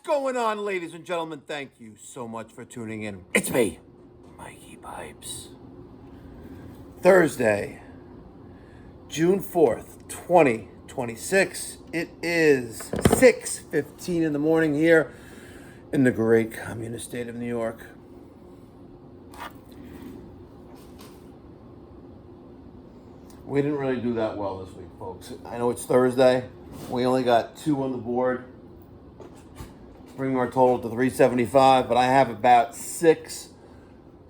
going on, ladies and gentlemen? Thank you so much for tuning in. It's me, Mikey Pipes. Thursday, June 4th, 2026. It is 6:15 in the morning here in the great communist state of New York. We didn't really do that well this week, folks. I know it's Thursday. We only got 2 on the board, bringing our total to 375, but I have about 6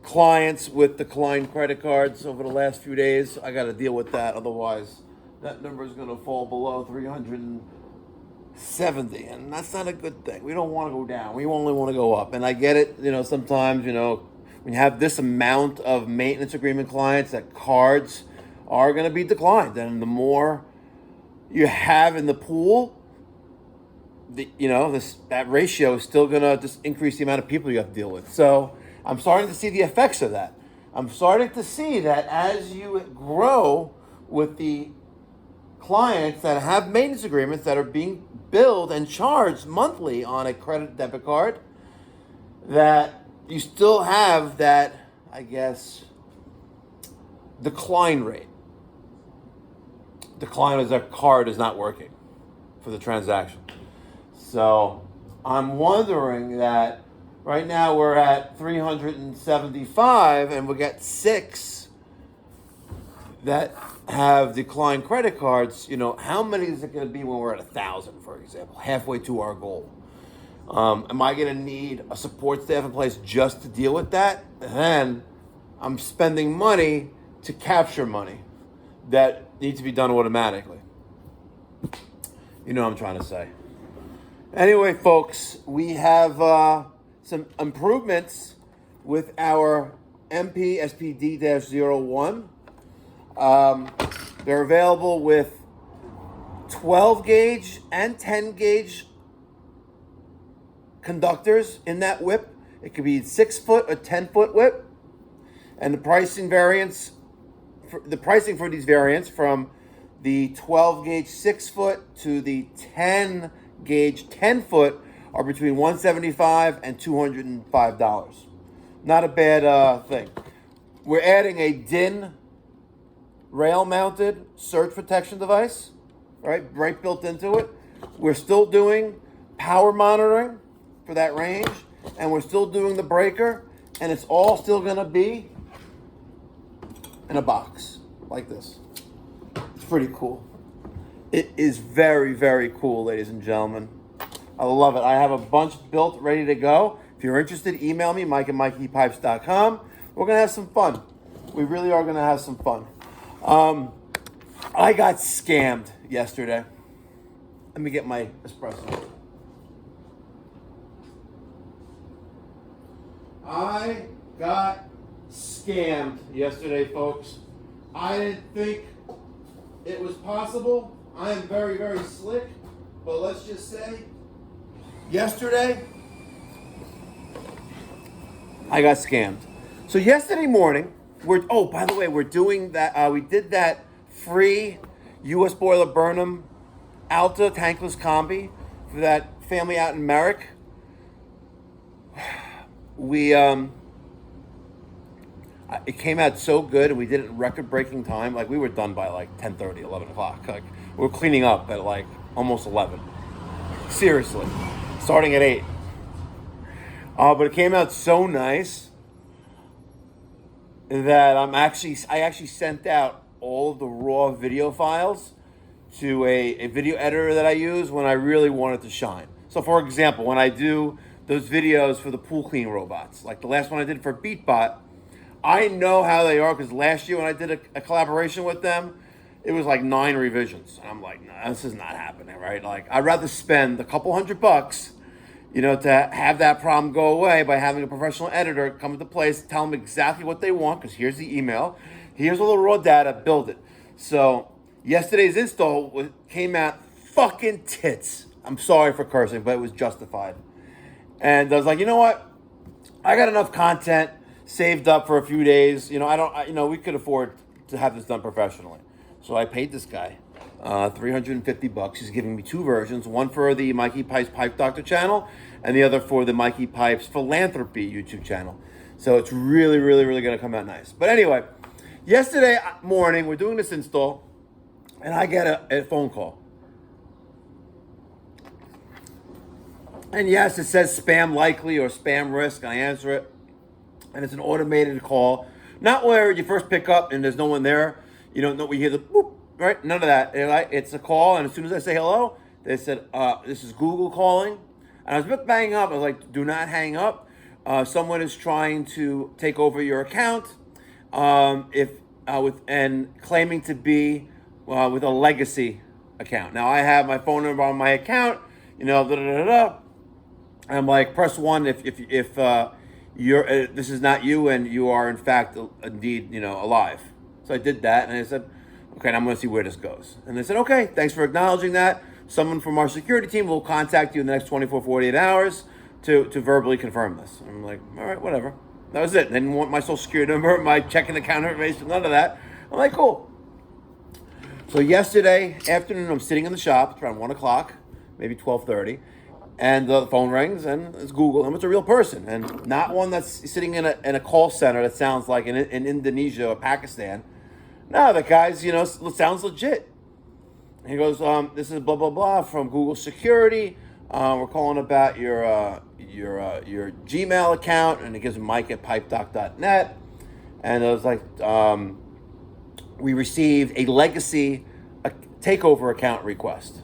clients with declined credit cards over the last few days. I got to deal with that. Otherwise, that number is going to fall below 370, and that's not a good thing. We don't want to go down. We only want to go up. And I get it, sometimes, when you have this amount of maintenance agreement clients, that cards are going to be declined. And the more you have in the pool, that ratio is still going to just increase the amount of people you have to deal with. So I'm starting to see the effects of that. I'm starting to see that as you grow with the clients that have maintenance agreements that are being billed and charged monthly on a credit debit card, that you still have that, decline rate. Decline as that card is not working for the transaction. So I'm wondering that right now we're at 375 and we got 6 that have declined credit cards. How many is it going to be when we're at 1,000, for example, halfway to our goal? Am I going to need a support staff in place just to deal with that? Then I'm spending money to capture money that needs to be done automatically. You know what I'm trying to say. Anyway, folks, we have some improvements with our MP SPD-01. They're available with 12 gauge and 10 gauge conductors in that whip. It could be 6-foot or 10-foot whip. And the pricing for these variants from the 12 gauge 6-foot to the 10 gauge 10-foot are between $175 and $205. Not a bad thing. We're adding a DIN rail-mounted surge protection device, right built into it. We're still doing power monitoring for that range, and we're still doing the breaker, and it's all still going to be in a box like this. It's pretty cool. It is very, very cool, ladies and gentlemen. I love it. I have a bunch built, ready to go. If you're interested, email me, mike@mikeypipes.com. We're going to have some fun. We really are going to have some fun. I got scammed yesterday. Let me get my espresso. I got scammed yesterday, folks. I didn't think it was possible. I am very, very slick, but let's just say yesterday I got scammed. So yesterday morning, by the way, we're doing that. We did that free U.S. boiler Burnham Alta tankless combi for that family out in Merrick. It came out so good, and we did it in record-breaking time. We were done by 10:30, 11 o'clock. We were cleaning up at almost 11. Seriously, starting at 8. But it came out so nice that I actually sent out all of the raw video files to a video editor that I use when I really wanted to shine. So, for example, when I do those videos for the pool clean robots, like the last one I did for BeatBot, I know how they are because last year when I did a collaboration with them, it was 9 revisions. And I'm like, nah, this is not happening, right? I'd rather spend a couple $100, to have that problem go away by having a professional editor come into place, tell them exactly what they want, because here's the email, here's all the raw data, build it. So yesterday's install came out fucking tits. I'm sorry for cursing, but it was justified. And I was like, you know what? I got enough content saved up for a few days. We could afford to have this done professionally. So I paid this guy $350. He's giving me two versions, one for the Mikey Pipes Pipe Doctor channel and the other for the Mikey Pipes Philanthropy YouTube channel. So it's really, really, really going to come out nice. But anyway, yesterday morning, we're doing this install, and I get a phone call. And yes, it says spam likely or spam risk, and I answer it. And it's an automated call. Not where you first pick up and there's no one there. You don't know, we hear the boop, right? None of that. It's a call, and as soon as I say hello, they said, this is Google calling. And I was a bit banging up. I was like, do not hang up. Someone is trying to take over your account and claiming to be with a legacy account. Now, I have my phone number on my account, I'm like, press 1 if you're this is not you and you are in fact indeed alive. So I did that, and I said, okay, and I'm going to see where this goes. And they said, okay, thanks for acknowledging that. Someone from our security team will contact you in the next 24, 48 hours to verbally confirm this. And I'm like, all right, whatever. That was it. They didn't want my social security number, my checking account information, none of that. I'm like, cool. So yesterday afternoon, I'm sitting in the shop. It's around 1 o'clock, maybe 12:30. And the phone rings, and it's Google, and it's a real person, and not one that's sitting in a call center that sounds like in Indonesia or Pakistan. No, the guy's, sounds legit. He goes, this is blah, blah, blah from Google Security. We're calling about your Gmail account, and it gives him Mike at pipedoc.net. And it was like, we received a legacy takeover account request.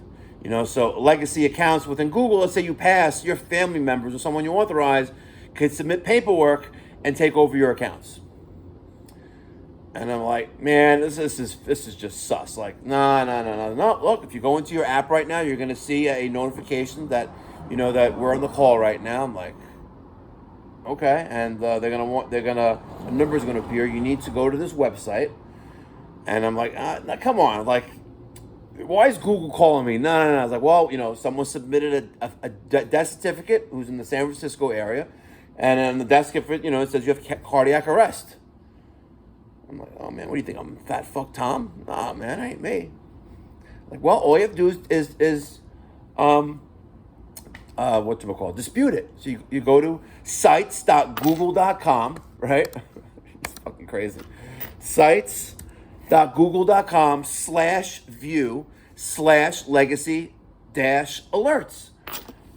So legacy accounts within Google, let's say you pass, your family members or someone you authorize could submit paperwork and take over your accounts. And I'm like, man, this is just sus. Like, no. Look, if you go into your app right now, you're going to see a notification that, that we're on the call right now. I'm like, okay. And the number's going to appear. You need to go to this website. And I'm like, now, come on. Like, why is Google calling me? No. I was like, well, someone submitted a death certificate who's in the San Francisco area. And on the death certificate, it says you have cardiac arrest. I'm like, oh, man, what do you think? I'm fat fuck Tom? Nah, man, I ain't me. Like, well, all you have to do is dispute it. So you go to sites.google.com, right? It's fucking crazy. sites.google.com/view/legacy-alerts.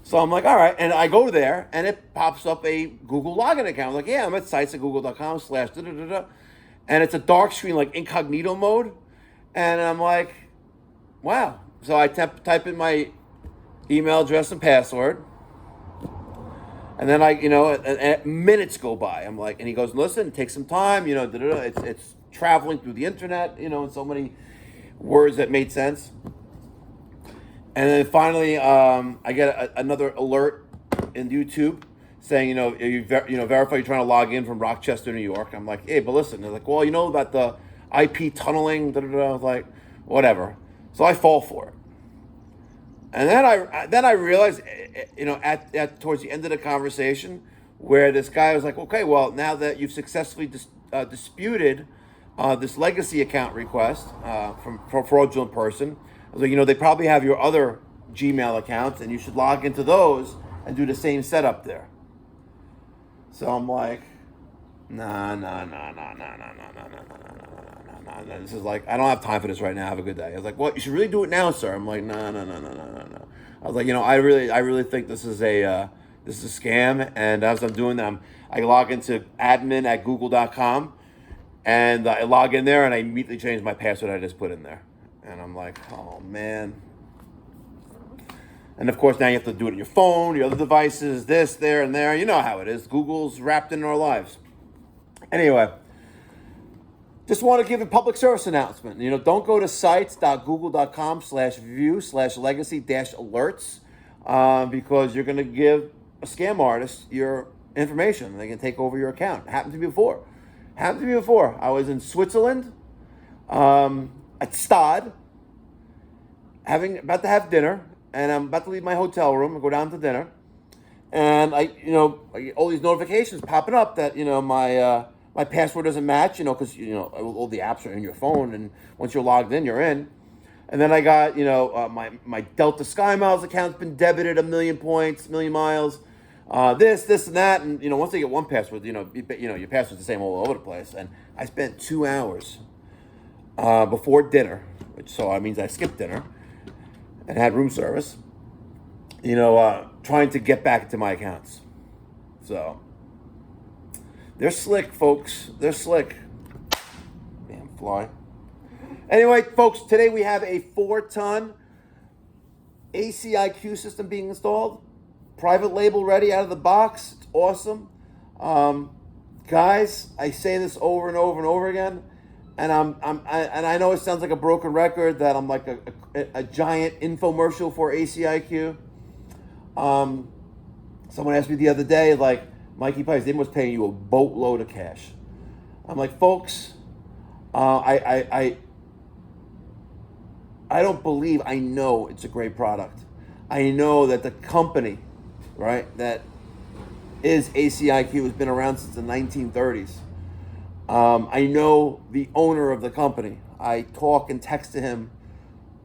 So I'm like, all right. And I go there, and it pops up a Google login account. I'm like, yeah, I'm at sites.google.com/da-da-da-da. And it's a dark screen, like incognito mode. And I'm like, wow. So I type in my email address and password. And then minutes go by. I'm like, and he goes, listen, it takes some time, it's traveling through the internet, in so many words that made sense. And then finally, I get another alert in YouTube saying, verify you're trying to log in from Rochester, New York. I'm like, hey, but listen. They're like, well, about the IP tunneling, I was like, whatever. So I fall for it. And then I realized, at towards the end of the conversation, where this guy was like, okay, well, now that you've successfully disputed this legacy account request from a fraudulent person, I was like, they probably have your other Gmail accounts, and you should log into those and do the same setup there. So I'm like, nah. This is like, I don't have time for this right now. Have a good day. I was like, well, you should really do it now, sir. I'm like, no. I was like, I really think this is a scam. And as I'm doing that, I log into admin@google.com, and I log in there, and I immediately change my password I just put in there. And I'm like, oh man. And of course, now you have to do it on your phone, your other devices, this, there, and there. You know how it is. Google's wrapped in our lives. Anyway, just want to give a public service announcement. Don't go to sites.google.com/view/legacy-alerts because you're going to give a scam artist your information. They can take over your account. It happened to me before. I was in Switzerland at Stade, about to have dinner. And I'm about to leave my hotel room and go down to dinner. And I get all these notifications popping up that, my password doesn't match, because, all the apps are in your phone. And once you're logged in, you're in. And then I got, my Delta Sky Miles account's been debited 1,000,000 points, 1,000,000 miles. This, and that. And, once they get one password, your password's the same all over the place. And I spent 2 hours before dinner, so that means I skipped dinner and had room service, trying to get back into my accounts. So, they're slick, folks. They're slick. Damn fly. Anyway, folks, today we have a 4-ton ACiQ system being installed. Private label ready out of the box. It's awesome. Guys, I say this over and over and over again, and I know it sounds like a broken record, that I'm like a giant infomercial for ACiQ. Someone asked me the other day, like, Mikey Pipes, they must pay you a boatload of cash. I'm like, folks, I don't believe, I know it's a great product. I know that the company, right, that is ACiQ has been around since the 1930s. I know the owner of the company. I talk and text to him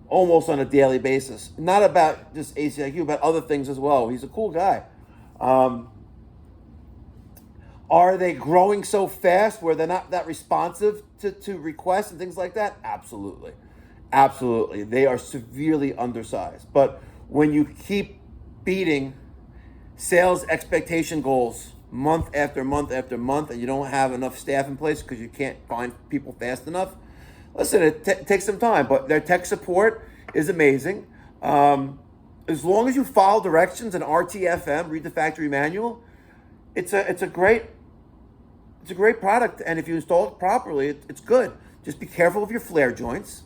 almost on a daily basis. Not about just ACiQ, but other things as well. He's a cool guy. Are they growing so fast where they're not that responsive to requests and things like that? Absolutely. Absolutely. They are severely undersized. But when you keep beating sales expectation goals month after month after month, and you don't have enough staff in place because you can't find people fast enough, listen, it takes some time, but their tech support is amazing. As long as you follow directions and RTFM, read the factory manual, it's a great product, and if you install it properly, it's good. Just be careful of your flare joints,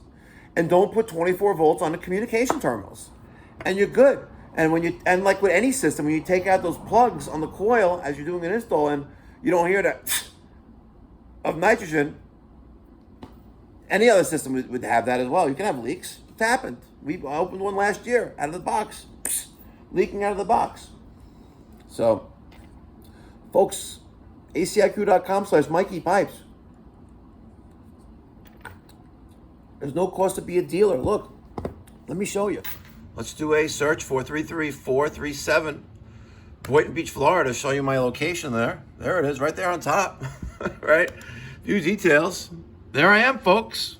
and don't put 24 volts on the communication terminals, and you're good. And like with any system, when you take out those plugs on the coil as you're doing an install, and you don't hear that of nitrogen, any other system would have that as well. You can have leaks. It's happened. I opened one last year out of the box, leaking out of the box. So, folks, ACiQ.com/Mikey Pipes. There's no cost to be a dealer. Look, let me show you. Let's do a search, 433-437, Boynton Beach, Florida. Show you my location there. There it is, right there on top, right? View details. There I am, folks.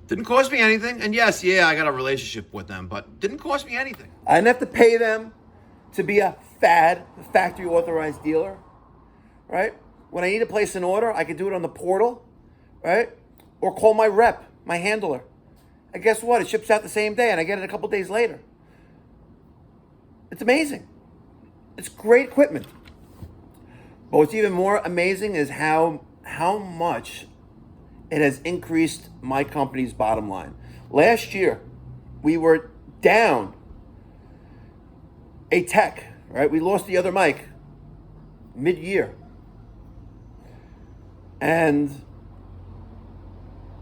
Didn't cost me anything. And yes, I got a relationship with them, but didn't cost me anything. I didn't have to pay them to be a factory authorized dealer, right? When I need to place an order, I can do it on the portal, right? Or call my rep, my handler. And guess what? It ships out the same day, and I get it a couple days later. It's amazing. It's great equipment. But what's even more amazing is how much it has increased my company's bottom line. Last year, we were down a tech, right? We lost the other mic mid-year. And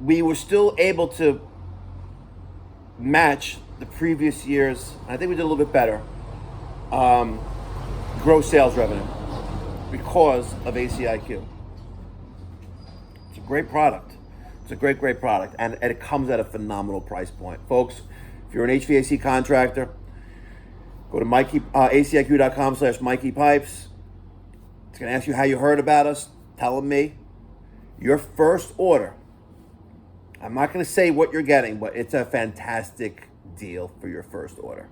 we were still able to match the previous year's, I think we did a little bit better, gross sales revenue because of ACiQ. It's a great product. It's a great product, and it comes at a phenomenal price point. Folks, if you're an HVAC contractor, go to ACiQ.com/Mikey Pipes. It's going to ask you how you heard about us. Tell them me. Your first order, I'm not going to say what you're getting, but it's a fantastic deal for your first order.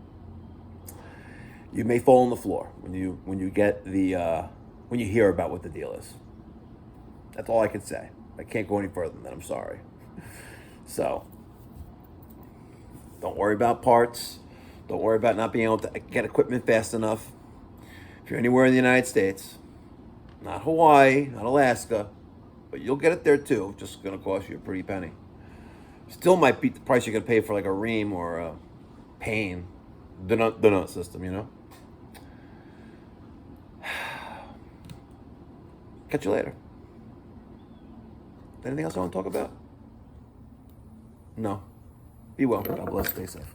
You may fall on the floor when you get when you hear about what the deal is. That's all I can say. I can't go any further than that. I'm sorry. So, don't worry about parts. Don't worry about not being able to get equipment fast enough. If you're anywhere in the United States, not Hawaii, not Alaska, but you'll get it there too. It's just going to cost you a pretty penny. Still might beat the price you're going to pay for like a Ream or a Payne donut system, Catch you later. Anything else I want to talk about? No. Be well. God bless. Stay safe.